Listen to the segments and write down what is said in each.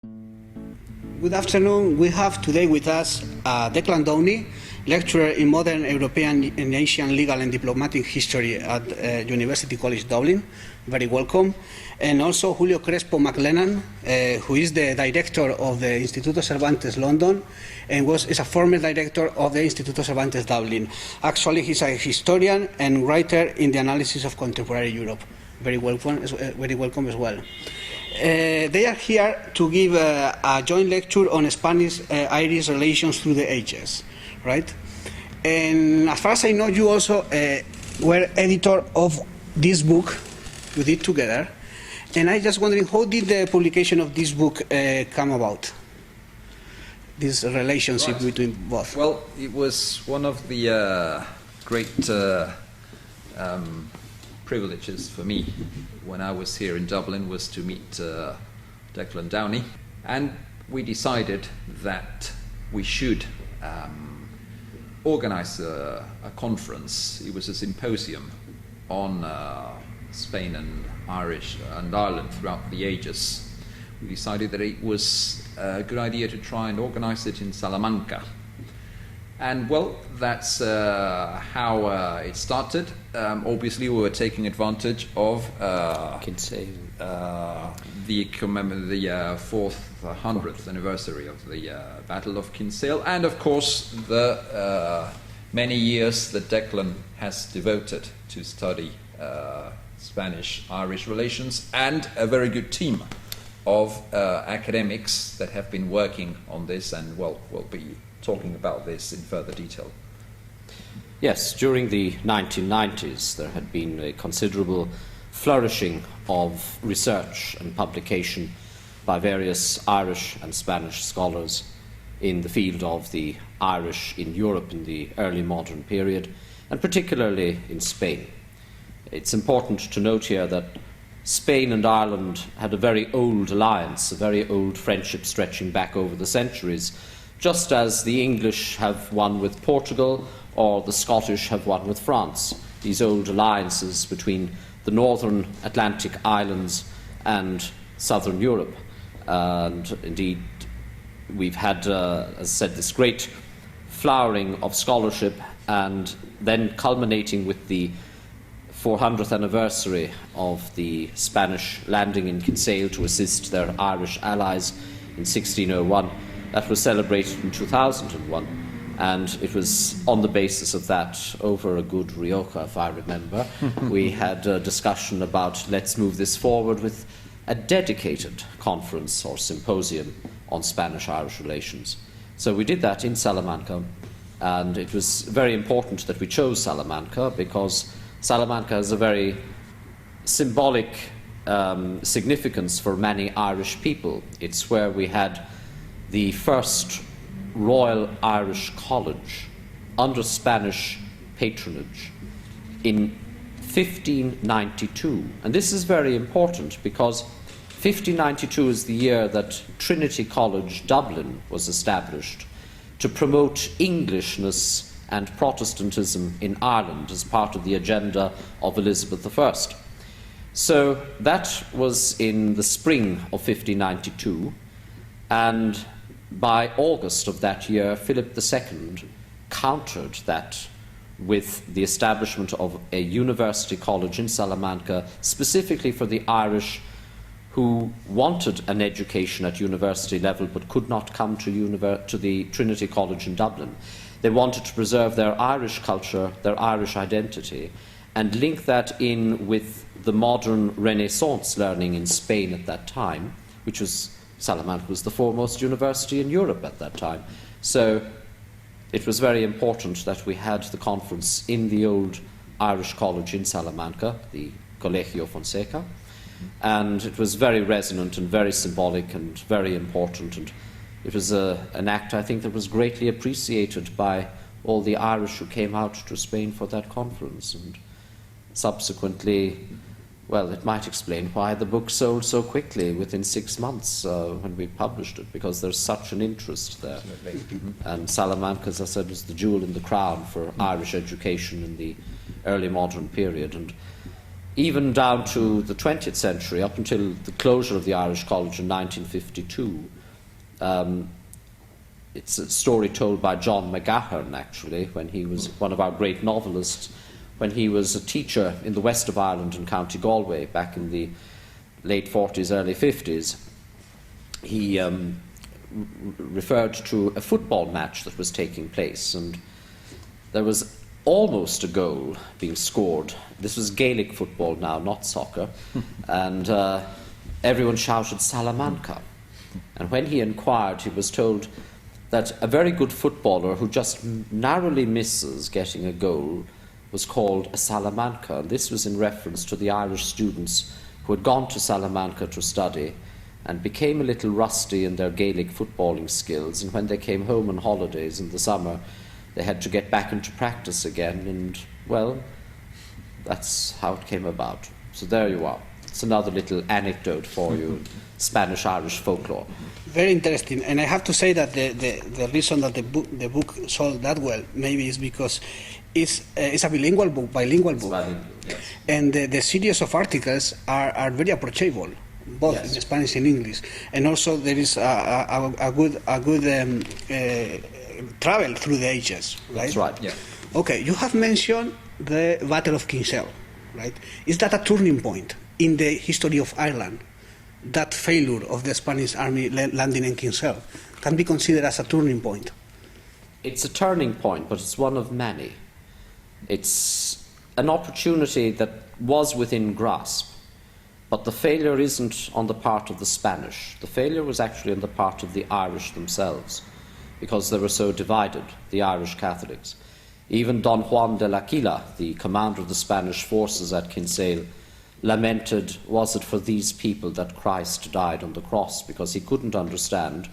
Good afternoon. We have today with us Declan Downey, lecturer in modern European and Asian legal and diplomatic history at University College Dublin. Very welcome. And also Julio Crespo MacLennan, who is the director of the Instituto Cervantes London and is a former director of the Instituto Cervantes Dublin. Actually, he's a historian and writer in the analysis of contemporary Europe. Very welcome as well. They are here to give a joint lecture on Spanish-Irish relations through the ages, right? And as far as I know, you also were editor of this book. You did together. And I'm just wondering, how did the publication of this book come about? This relationship between both? Well, it was one of the great privileges for me when I was here in Dublin was to meet Declan Downey, and we decided that we should organize a conference. It was a symposium on Spain and Irish and Ireland throughout the ages. We decided that it was a good idea to try and organize it in Salamanca. And well, that's how it started. Obviously, we were taking advantage of the 400th anniversary of the Battle of Kinsale, and of course the many years that Declan has devoted to study Spanish-Irish relations, and a very good team of academics that have been working on this, and well, will be talking about this in further detail. Yes, during the 1990s there had been a considerable flourishing of research and publication by various Irish and Spanish scholars in the field of the Irish in Europe in the early modern period, and particularly in Spain. It's important to note here that Spain and Ireland had a very old alliance, a very old friendship stretching back over the centuries, just as the English have one with Portugal or the Scottish have one with France. These old alliances between the northern Atlantic islands and southern Europe. And indeed, we've had, as I said, this great flowering of scholarship, and then culminating with the 400th anniversary of the Spanish landing in Kinsale to assist their Irish allies in 1601. That was celebrated in 2001, and it was on the basis of that, over a good rioja, if I remember, we had a discussion about let's move this forward with a dedicated conference or symposium on Spanish-Irish relations. So we did that in Salamanca, and it was very important that we chose Salamanca because Salamanca has a very symbolic significance for many Irish people. It's where we had the first Royal Irish College under Spanish patronage in 1592. And this is very important because 1592 is the year that Trinity College Dublin was established to promote Englishness and Protestantism in Ireland as part of the agenda of Elizabeth I. So that was in the spring of 1592, and by August of that year, Philip II countered that with the establishment of a university college in Salamanca, specifically for the Irish who wanted an education at university level but could not come to the Trinity College in Dublin. They wanted to preserve their Irish culture, their Irish identity, and link that in with the modern Renaissance learning in Spain at that time, which was Salamanca was the foremost university in Europe at that time. So it was very important that we had the conference in the old Irish college in Salamanca, the Colegio Fonseca, and it was very resonant and very symbolic and very important, and it was an act, I think, that was greatly appreciated by all the Irish who came out to Spain for that conference. And subsequently, well, it might explain why the book sold so quickly within 6 months when we published it, because there's such an interest there. And Salamanca, as I said, was the jewel in the crown for Irish education in the early modern period. And even down to the 20th century, up until the closure of the Irish College in 1952. It's a story told by John McGahern, actually, when he was one of our great novelists, when he was a teacher in the west of Ireland in County Galway back in the late 40s, early 50s. He referred to a football match that was taking place, and there was almost a goal being scored. This was Gaelic football now, not soccer, and everyone shouted Salamanca. And when he inquired, he was told that a very good footballer who just narrowly misses getting a goal was called a Salamanca. And this was in reference to the Irish students who had gone to Salamanca to study and became a little rusty in their Gaelic footballing skills, and when they came home on holidays in the summer, they had to get back into practice again, and, well, that's how it came about. So there you are. It's another little anecdote for you, Spanish-Irish folklore. Very interesting, and I have to say that the reason that the book sold that well maybe is because it's a bilingual book, Yes. And the series of articles are very approachable, both Yes. in Spanish and English, and also there is a good travel through the ages, right? That's right. Yeah. Okay, you have mentioned the Battle of Kinsale, right? Is that a turning point in the history of Ireland? That failure of the Spanish army landing in Kinsale can be considered as a turning point. It's a turning point, but it's one of many. It's an opportunity that was within grasp, but the failure isn't on the part of the Spanish. The failure was actually on the part of the Irish themselves, because they were so divided, the Irish Catholics. Even Don Juan de L'Aquila, the commander of the Spanish forces at Kinsale, lamented, was it for these people that Christ died on the cross? Because he couldn't understand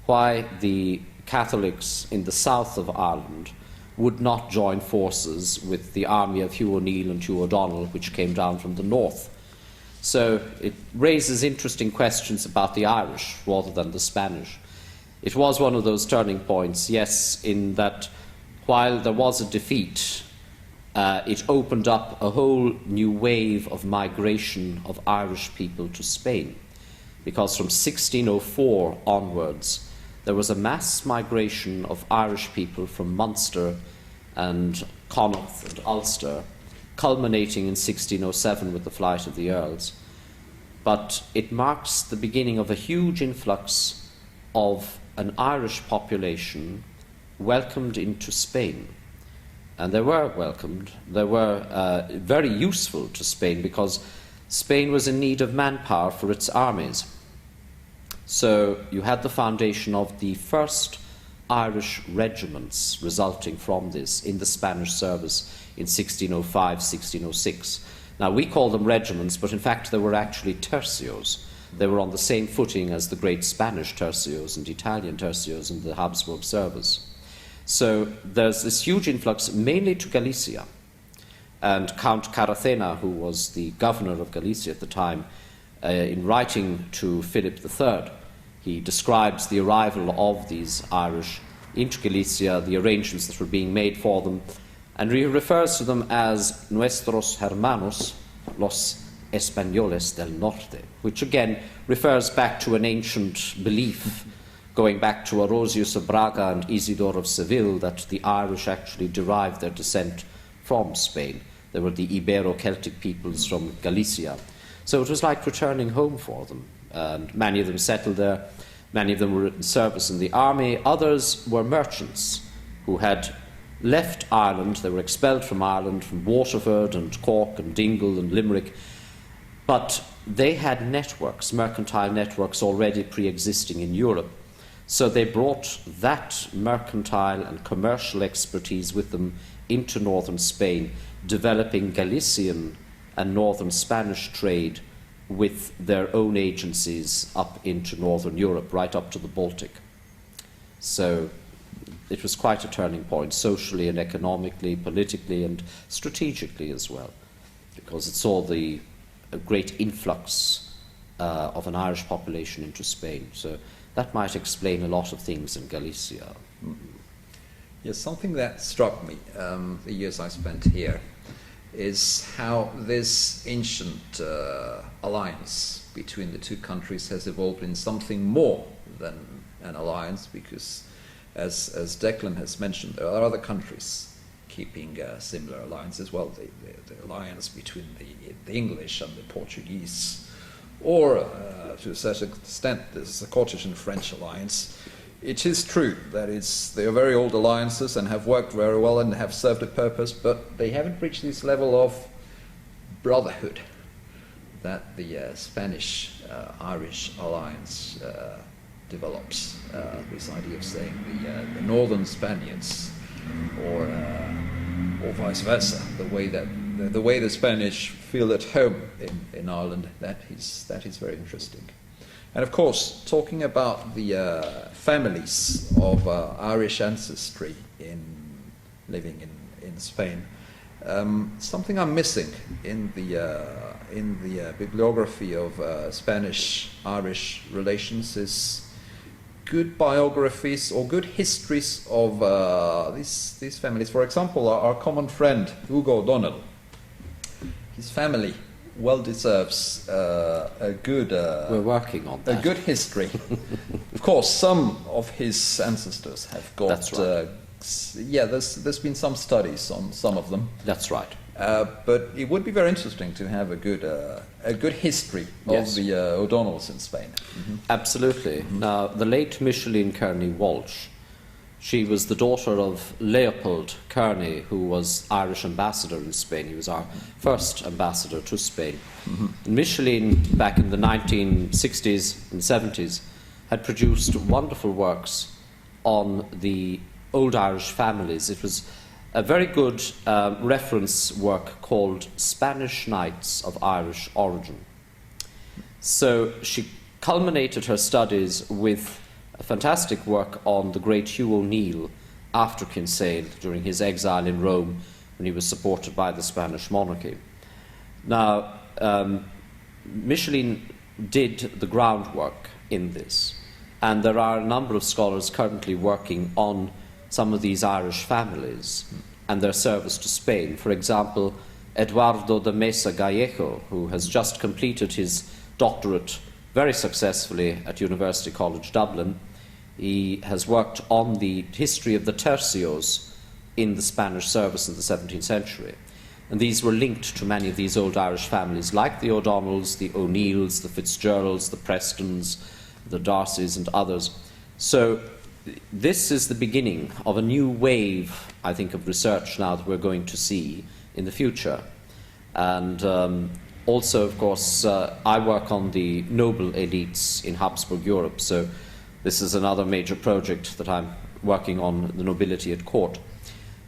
why the Catholics in the south of Ireland would not join forces with the army of Hugh O'Neill and Hugh O'Donnell, which came down from the north. So it raises interesting questions about the Irish rather than the Spanish. It was one of those turning points, yes, in that while there was a defeat, it opened up a whole new wave of migration of Irish people to Spain, because from 1604 onwards there was a mass migration of Irish people from Munster and Connaught and Ulster, culminating in 1607 with the flight of the Earls. But it marks the beginning of a huge influx of an Irish population welcomed into Spain. And they were welcomed. They were very useful to Spain because Spain was in need of manpower for its armies. So you had the foundation of the first Irish regiments resulting from this in the Spanish service in 1605, 1606. Now we call them regiments, but in fact they were actually tercios. They were on the same footing as the great Spanish tercios and Italian tercios in the Habsburg service. So there's this huge influx, mainly to Galicia. And Count Caracena, who was the governor of Galicia at the time, in writing to Philip III, he describes the arrival of these Irish into Galicia, the arrangements that were being made for them, and he refers to them as nuestros hermanos, los españoles del norte, which again refers back to an ancient belief going back to Orosius of Braga and Isidore of Seville, that the Irish actually derived their descent from Spain. They were the Ibero-Celtic peoples from Galicia. So it was like returning home for them. And many of them settled there. Many of them were in service in the army. Others were merchants who had left Ireland. They were expelled from Ireland, from Waterford and Cork and Dingle and Limerick. But they had networks, mercantile networks already pre-existing in Europe. So they brought that mercantile and commercial expertise with them into northern Spain, developing Galician and northern Spanish trade with their own agencies up into northern Europe, right up to the Baltic. So it was quite a turning point, socially and economically, politically and strategically as well, because it saw a great influx of an Irish population into Spain. So that might explain a lot of things in Galicia. Yes, something that struck me the years I spent here is how this ancient alliance between the two countries has evolved in something more than an alliance, because as Declan has mentioned, there are other countries keeping similar alliances as well. The alliance between the English and the Portuguese, or to a certain extent there's the Scottish and French alliance. It is true that they are very old alliances and have worked very well and have served a purpose, but they haven't reached this level of brotherhood that the Spanish-Irish alliance develops. This idea of saying the northern Spaniards, or vice versa, the way the Spanish feel at home in Ireland, that is very interesting. And of course, talking about the families of Irish ancestry living in Spain, something I'm missing in the bibliography of Spanish-Irish relations is good biographies or good histories of these families. For example, our common friend Hugo O'Donnell, his family well deserves a good. We're working on that. A good history. Of course, some of his ancestors have got. That's right. There's been some studies on some of them. That's right. But it would be very interesting to have a good history of the O'Donnells in Spain. Mm-hmm. Absolutely. Mm-hmm. Now, the late Micheline Kearney Walsh, she was the daughter of Leopold Kearney, who was Irish ambassador in Spain. He was our first ambassador to Spain. Mm-hmm. And Micheline, back in the 1960s and 70s, had produced wonderful works on the old Irish families. It was a very good reference work called Spanish Knights of Irish Origin. So she culminated her studies with a fantastic work on the great Hugh O'Neill after Kinsale during his exile in Rome, when he was supported by the Spanish monarchy. Now, Micheline did the groundwork in this, and there are a number of scholars currently working on some of these Irish families and their service to Spain. For example, Eduardo de Mesa Gallejo, who has just completed his doctorate very successfully at University College Dublin. He has worked on the history of the tercios in the Spanish service in the 17th century. And these were linked to many of these old Irish families, like the O'Donnells, the O'Neills, the Fitzgeralds, the Prestons, the Darcys, and others. So this is the beginning of a new wave, I think, of research now that we're going to see in the future. And also, of course, I work on the noble elites in Habsburg Europe, so this is another major project that I'm working on, the nobility at court.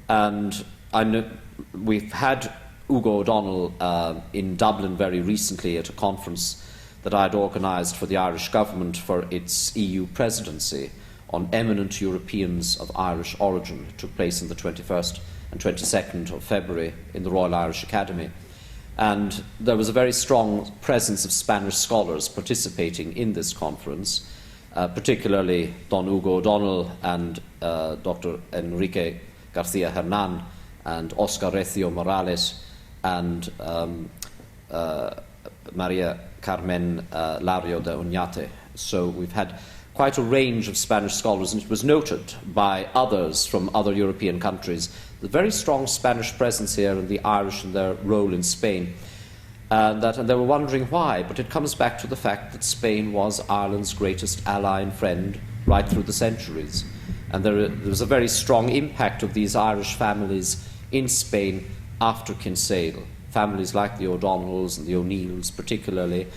And I know we've had Hugo O'Donnell in Dublin very recently at a conference that I'd organised for the Irish government for its EU presidency on eminent Europeans of Irish origin. It took place on the 21st and 22nd of February in the Royal Irish Academy. And there was a very strong presence of Spanish scholars participating in this conference, particularly Don Hugo O'Donnell and Dr. Enrique García Hernán and Oscar Recio Morales and Maria Carmen Lario de Oñate. So we've had quite a range of Spanish scholars, and it was noted by others from other European countries, the very strong Spanish presence here and the Irish and their role in Spain. And they were wondering why, but it comes back to the fact that Spain was Ireland's greatest ally and friend right through the centuries. And there was a very strong impact of these Irish families in Spain after Kinsale, families like the O'Donnells and the O'Neills particularly.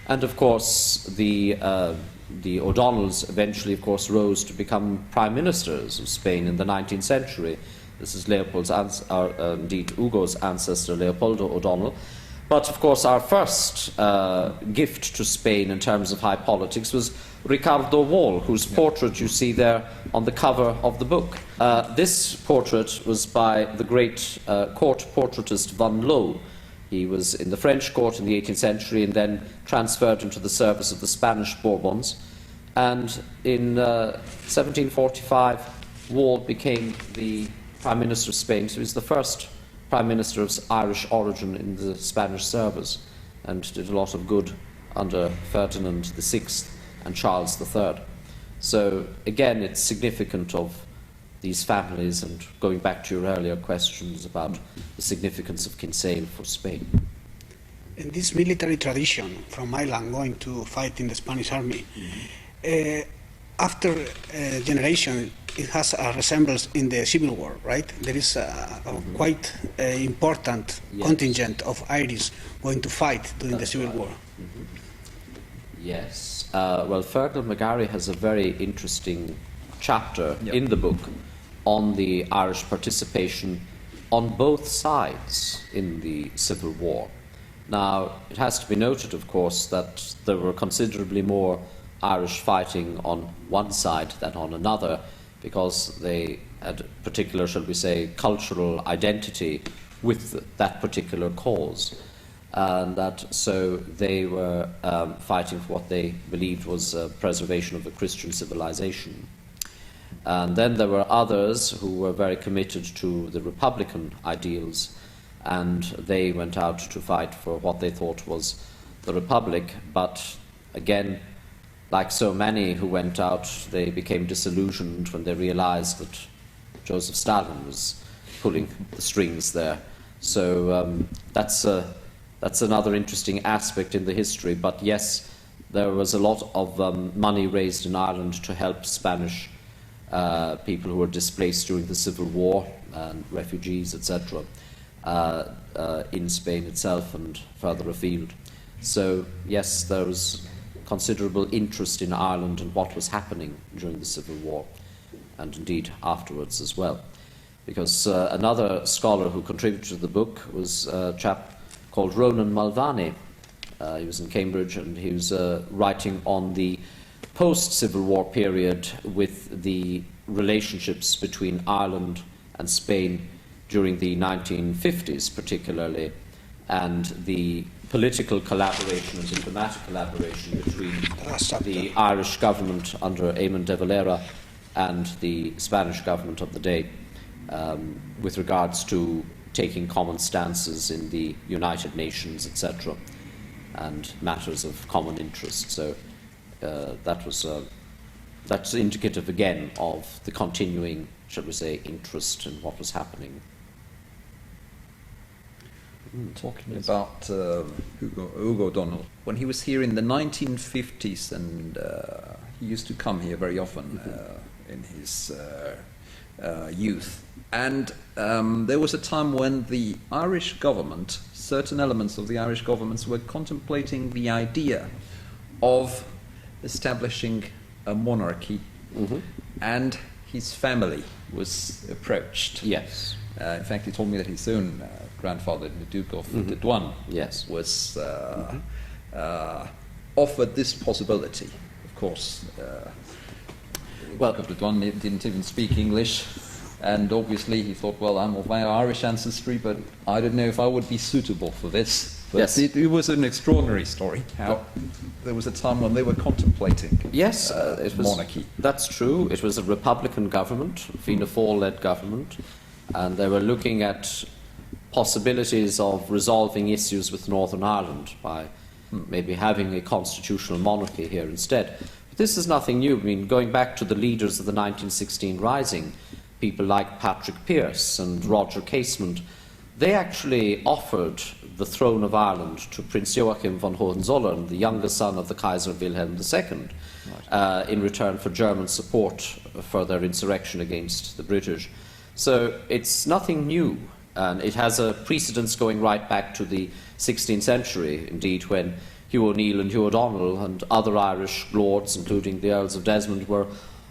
And of course, the O'Donnells eventually, of course, rose to become prime ministers of Spain in the 19th century. This is indeed Hugo's ancestor, Leopoldo O'Donnell. But, of course, our first gift to Spain in terms of high politics was Ricardo Wall, whose portrait you see there on the cover of the book. This portrait was by the great court portraitist Van Loo. He was in the French court in the 18th century and then transferred into the service of the Spanish Bourbons. And in 1745, Wall became the Prime Minister of Spain, so he was the first Prime Minister of Irish origin in the Spanish service and did a lot of good under Ferdinand VI and Charles III. So again, it's significant of these families, and going back to your earlier questions about the significance of Kinsale for Spain. In this military tradition from Ireland going to fight in the Spanish army, after a generation, it has a resemblance in the Civil War, right? There is a quite important contingent of Irish going to fight during the Civil War. Yes. Well, Fergal McGarry has a very interesting chapter in the book on the Irish participation on both sides in the Civil War. Now, it has to be noted, of course, that there were considerably more Irish fighting on one side than on another, because they had a particular, shall we say, cultural identity with that particular cause. And that so they were fighting for what they believed was preservation of the Christian civilization. And then there were others who were very committed to the Republican ideals, and they went out to fight for what they thought was the Republic. But again, like so many who went out, they became disillusioned when they realized that Joseph Stalin was pulling the strings there. So that's another interesting aspect in the history. But yes, there was a lot of money raised in Ireland to help Spanish people who were displaced during the Civil War, and refugees, etc., in Spain itself and further afield. So yes, there was considerable interest in Ireland and what was happening during the Civil War, and indeed afterwards as well. Because another scholar who contributed to the book was a chap called Ronan Mulvaney. He was in Cambridge, and he was writing on the post-Civil War period with the relationships between Ireland and Spain during the 1950s particularly, and the political collaboration and diplomatic collaboration between the Irish government under Eamon de Valera and the Spanish government of the day with regards to taking common stances in the United Nations, etc., and matters of common interest. So that's indicative again of the continuing, shall we say, interest in what was happening. Talking about Hugo O'Donnell, when he was here in the 1950s, and he used to come here very often in his youth, and there was a time when the Irish government, certain elements of the Irish governments, were contemplating the idea of establishing a monarchy, and his family was approached. Yes. In fact, he told me that his own grandfather, the Duke of Dedoin, was offered this possibility. Of course, Duke of Dedoin didn't even speak English, and obviously he thought, well, I'm of my Irish ancestry, but I don't know if I would be suitable for this. But yes. It was an extraordinary story, how there was a time when they were contemplating it was, monarchy. That's true. It was a Republican government, Fianna Fáil-led government, and they were looking at possibilities of resolving issues with Northern Ireland by maybe having a constitutional monarchy here instead. But this is nothing new. I mean, going back to the leaders of the 1916 Rising, people like Patrick Pearse and Roger Casement, they actually offered the throne of Ireland to Prince Joachim von Hohenzollern, the younger son of the Kaiser Wilhelm II, in return for German support for their insurrection against the British. So it's nothing new, and it has a precedence going right back to the 16th century, indeed, when Hugh O'Neill and Hugh O'Donnell and other Irish lords, including the Earls of Desmond, were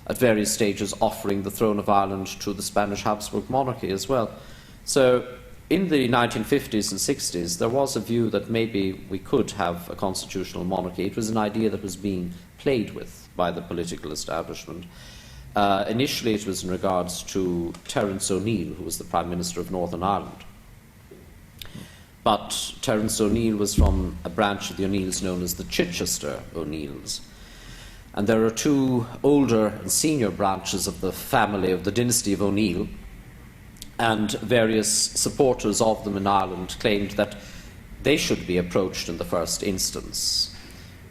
at various stages offering the throne of Ireland to the Spanish Habsburg monarchy as well. So in the 1950s and 60s, there was a view that maybe we could have a constitutional monarchy. It was an idea that was being played with by the political establishment. Initially, it was in regards to Terence O'Neill, who was the Prime Minister of Northern Ireland. But Terence O'Neill was from a branch of the O'Neills known as the Chichester O'Neills. And there are two older and senior branches of the family of the dynasty of O'Neill, and various supporters of them in Ireland claimed that they should be approached in the first instance.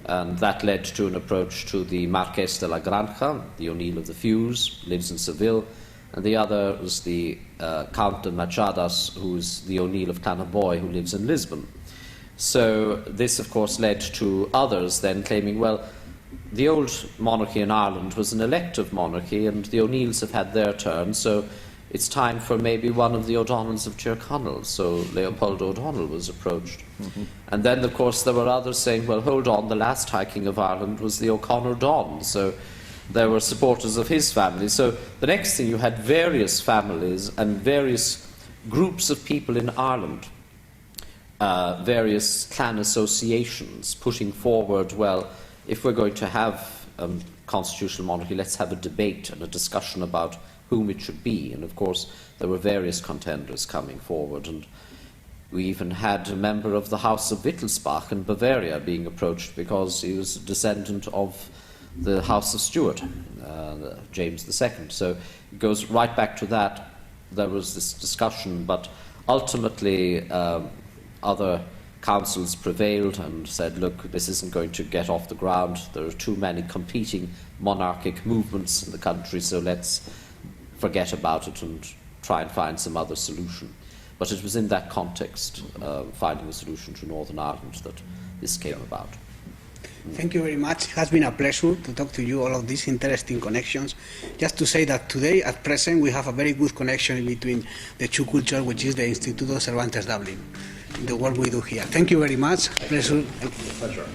And that led to an approach to the Marqués de la Granja, the O'Neill of the Fuse, lives in Seville, and the other was the Count de Machadas, who's the O'Neill of Clannaboy, who lives in Lisbon. So this, of course, led to others then claiming, well, the old monarchy in Ireland was an elective monarchy, and the O'Neills have had their turn, so it's time for maybe one of the O'Donnells of Tyrconnell. So Leopold O'Donnell was approached. And then, of course, there were others saying, well, hold on, the last High King of Ireland was the O'Connor Don. So there were supporters of his family. So the next thing, you had various families and various groups of people in Ireland, various clan associations putting forward, well, if we're going to have a constitutional monarchy, let's have a debate and a discussion about whom it should be. And of course, there were various contenders coming forward, and we even had a member of the House of Wittelsbach in Bavaria being approached because he was a descendant of the House of Stuart, James II. So it goes right back to that. There was this discussion, but ultimately other councils prevailed and said, look, this isn't going to get off the ground. There are too many competing monarchic movements in the country, so let's forget about it and try and find some other solution. But it was in that context, finding a solution to Northern Ireland, that this came about. Thank you very much. It has been a pleasure to talk to you, all of these interesting connections. Just to say that today, at present, we have a very good connection between the two cultures, which is the Instituto Cervantes Dublin, the work we do here. Thank you very much. Pleasure. Pleasure.